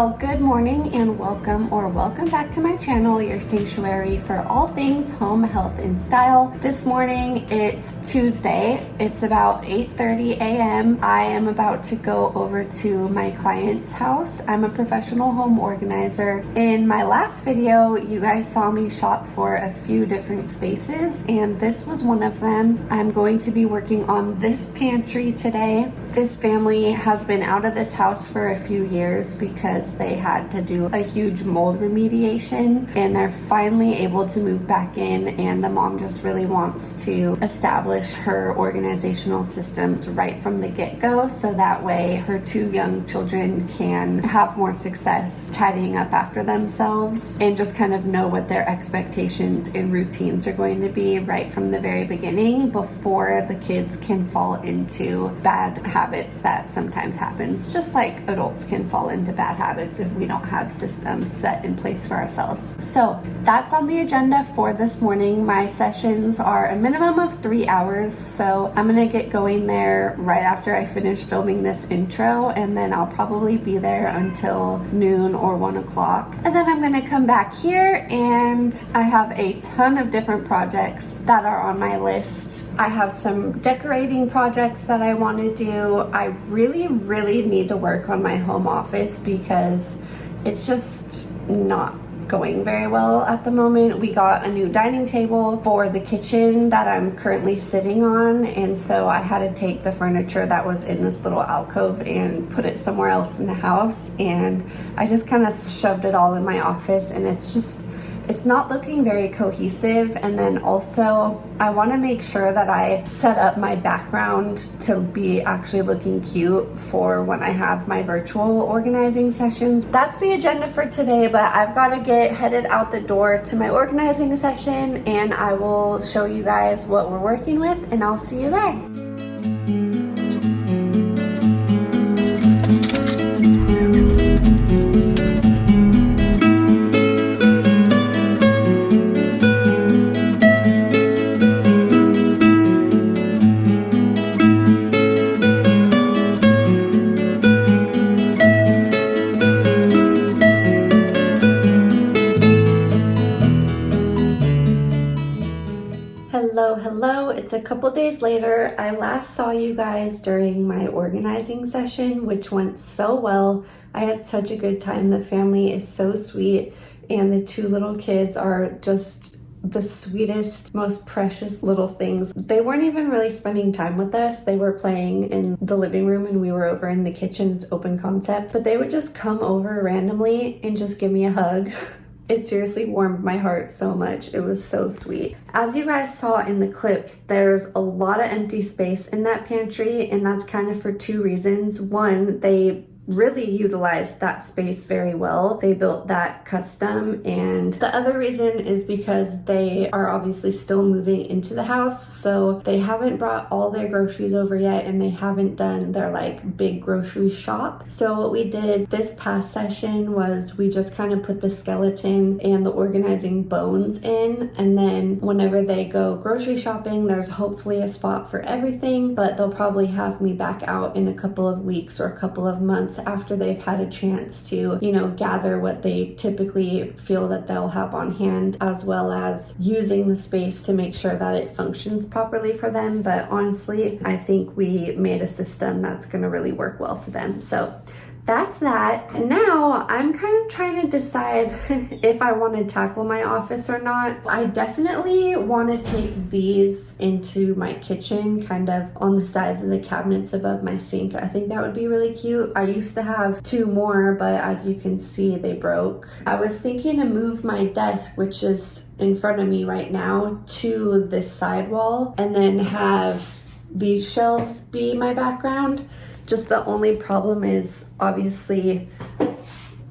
Well, good morning and welcome back to my channel, your sanctuary for all things home, health, and style. This morning, it's Tuesday. It's about 8:30 a.m. I am about to go over to my client's house. I'm a professional home organizer. In my last video, you guys saw me shop for a few different spaces, and this was one of them. I'm going to be working on this pantry today. This family has been out of this house for a few years because they had to do a huge mold remediation, and they're finally able to move back in, and the mom just really wants to establish her organizational systems right from the get-go so that way her two young children can have more success tidying up after themselves and just kind of know what their expectations and routines are going to be right from the very beginning before the kids can fall into bad habits that sometimes happens, just like adults can fall into bad habits if we don't have systems set in place for ourselves. So that's on the agenda for this morning. My sessions are a minimum of 3 hours, so I'm gonna get going there right after I finish filming this intro, and then I'll probably be there until noon or 1 o'clock. And then I'm gonna come back here, and I have a ton of different projects that are on my list. I have some decorating projects that I want to do. I really need to work on my home office because it's just not going very well at the moment. We got a new dining table for the kitchen that I'm currently sitting on, and so I had to take the furniture that was in this little alcove and put it somewhere else in the house, and I just kind of shoved it all in my office, and it's not looking very cohesive. And then also I want to make sure that I set up my background to be actually looking cute for when I have my virtual organizing sessions. That's the agenda for today, but I've got to get headed out the door to my organizing session, and I will show you guys what we're working with, and I'll see you there. Hello, it's a couple days later. I last saw you guys during my organizing session, which went so well. I had such a good time. The family is so sweet, and the two little kids are just the sweetest, most precious little things. They weren't even really spending time with us. They were playing in the living room and we were over in the kitchen. It's open concept, but they would just come over randomly and just give me a hug. It seriously warmed my heart so much. It was so sweet. As you guys saw in the clips, there's a lot of empty space in that pantry, and that's kind of for two reasons. One, they really utilized that space very well. They built that custom, and the other reason is because they are obviously still moving into the house, so they haven't brought all their groceries over yet, and they haven't done their like big grocery shop. So what we did this past session was we just kind of put the skeleton and the organizing bones in, and then whenever they go grocery shopping, there's hopefully a spot for everything, but they'll probably have me back out in a couple of weeks or a couple of months after they've had a chance to, gather what they typically feel that they'll have on hand, as well as using the space to make sure that it functions properly for them. But honestly, I think we made a system that's going to really work well for them. So that's that. Now I'm kind of trying to decide if I want to tackle my office or not. I definitely want to take these into my kitchen, kind of on the sides of the cabinets above my sink. I think that would be really cute. I used to have two more, but as you can see, they broke. I was thinking to move my desk, which is in front of me right now, to this side wall, and then have these shelves be my background. Just the only problem is obviously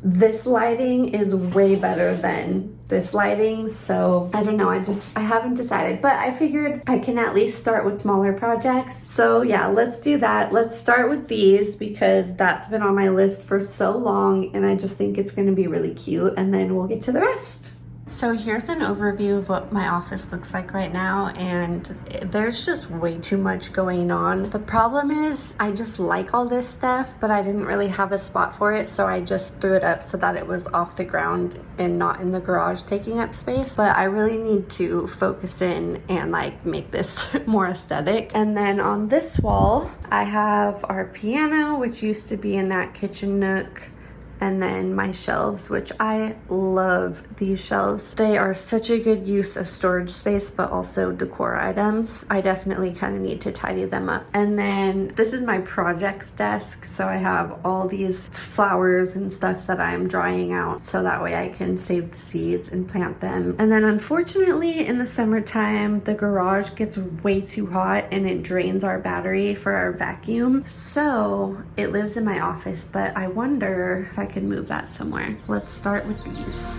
this lighting is way better than this lighting, so I don't know, I haven't decided, but I figured I can at least start with smaller projects. So yeah, let's do that. Let's start with these because that's been on my list for so long, and I just think it's going to be really cute, and then we'll get to the rest. So here's an overview of what my office looks like right now, and there's just way too much going on. The problem is I just like all this stuff, but I didn't really have a spot for it, so I just threw it up so that it was off the ground and not in the garage taking up space. But I really need to focus in and like make this more aesthetic. And then on this wall, I have our piano, which used to be in that kitchen nook. And then my shelves, which I love these shelves. They are such a good use of storage space, but also decor items. I definitely kind of need to tidy them up. And then this is my projects desk. So I have all these flowers and stuff that I'm drying out so that way I can save the seeds and plant them. And then unfortunately in the summertime, the garage gets way too hot and it drains our battery for our vacuum. So it lives in my office, but I wonder if I could move that somewhere. Let's start with these.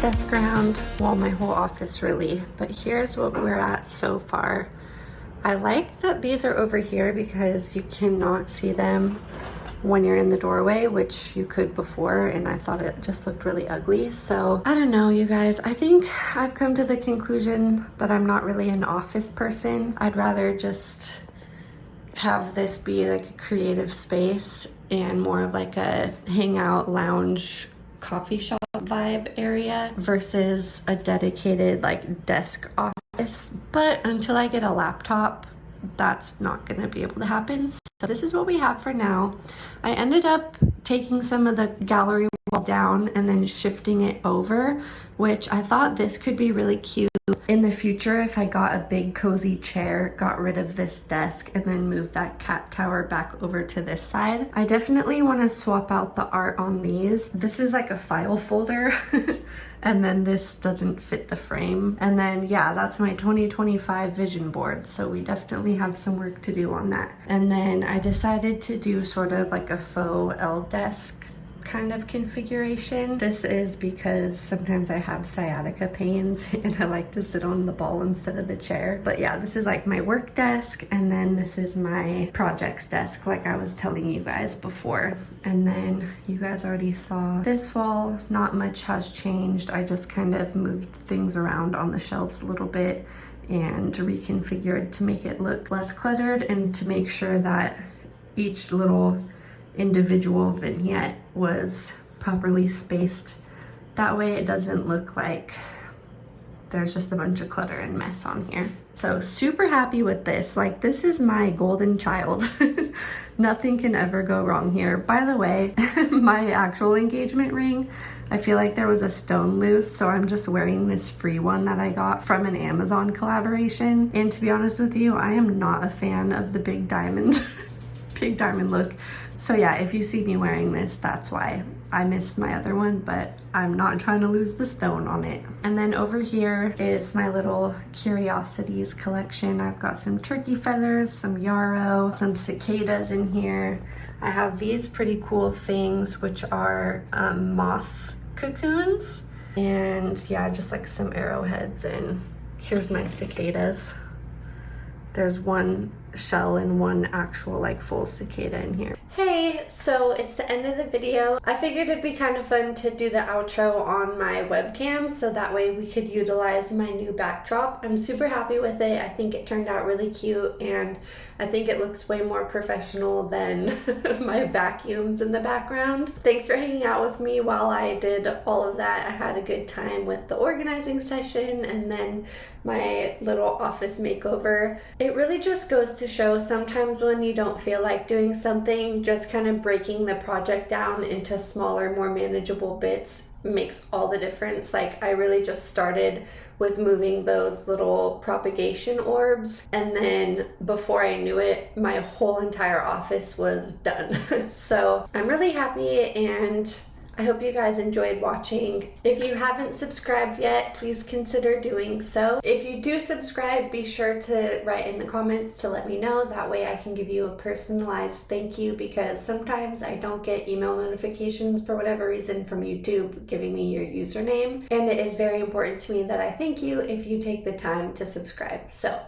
Desk around, well, my whole office really, but here's what we're at so far. I like that these are over here because you cannot see them when you're in the doorway, which you could before, and I thought it just looked really ugly. So I don't know, you guys, I think I've come to the conclusion that I'm not really an office person. I'd rather just have this be like a creative space and more of like a hangout lounge coffee shop vibe area versus a dedicated like desk office. But until I get a laptop, that's not going to be able to happen. So this is what we have for now. I ended up taking some of the gallery wall down and then shifting it over, which I thought this could be really cute in the future if I got a big cozy chair, got rid of this desk, and then moved that cat tower back over to this side. I definitely want to swap out the art on these. This is like a file folder and then this doesn't fit the frame. And then yeah, that's my 2025 vision board. So we definitely have some work to do on that. And then I decided to do sort of like a faux L desk kind of configuration. This is because sometimes I have sciatica pains and I like to sit on the ball instead of the chair. But yeah, this is like my work desk, and then this is my projects desk like I was telling you guys before. And then you guys already saw this wall. Not much has changed. I just kind of moved things around on the shelves a little bit and reconfigured to make it look less cluttered and to make sure that each little individual vignette was properly spaced. That way it doesn't look like there's just a bunch of clutter and mess on here. So super happy with this. Like, this is my golden child. Nothing can ever go wrong here. By the way, my actual engagement ring, I feel like there was a stone loose, so I'm just wearing this free one that I got from an Amazon collaboration. And to be honest with you, I am not a fan of the big diamond big diamond look, So yeah, if you see me wearing this, that's why. I missed my other one, but I'm not trying to lose the stone on it. And then over here is my little curiosities collection. I've got some turkey feathers, some yarrow, some cicadas in here. I have these pretty cool things, which are moth cocoons. And yeah, just like some arrowheads. And here's my cicadas. There's one shell and one actual like full cicada in here. Hey, so it's the end of the video. I figured it'd be kind of fun to do the outro on my webcam so that way we could utilize my new backdrop. I'm super happy with it. I think it turned out really cute and I think it looks way more professional than my vacuums in the background. Thanks for hanging out with me while I did all of that. I had a good time with the organizing session and then my little office makeover. It really just goes to show sometimes when you don't feel like doing something, just kind of breaking the project down into smaller, more manageable bits makes all the difference. Like I really just started with moving those little propagation orbs and then before I knew it, my whole entire office was done. So I'm really happy and I hope you guys enjoyed watching. If you haven't subscribed yet, please consider doing so. If you do subscribe, be sure to write in the comments to let me know. That way I can give you a personalized thank you because sometimes I don't get email notifications for whatever reason from YouTube giving me your username. And it is very important to me that I thank you if you take the time to subscribe. So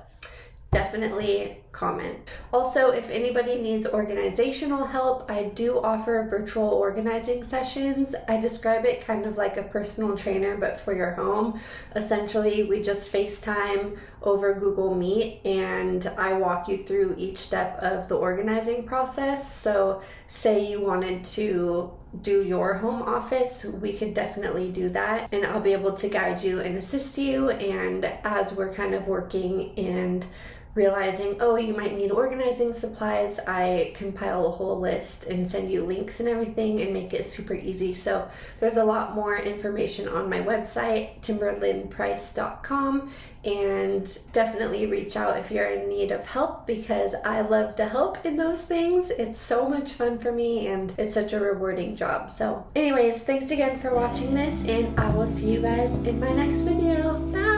definitely comment. Also, if anybody needs organizational help, I do offer virtual organizing sessions. I describe it kind of like a personal trainer, but for your home. Essentially, we just FaceTime over Google Meet and I walk you through each step of the organizing process. So say you wanted to do your home office, we could definitely do that. And I'll be able to guide you and assist you. And as we're kind of working and realizing, oh, you might need organizing supplies, I compile a whole list and send you links and everything and make it super easy. So there's a lot more information on my website, timberlandprice.com, and definitely reach out if you're in need of help because I love to help in those things. It's so much fun for me and it's such a rewarding job. So anyways, thanks again for watching this and I will see you guys in my next video. Bye!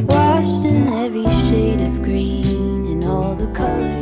Washed in every shade of green and all the colors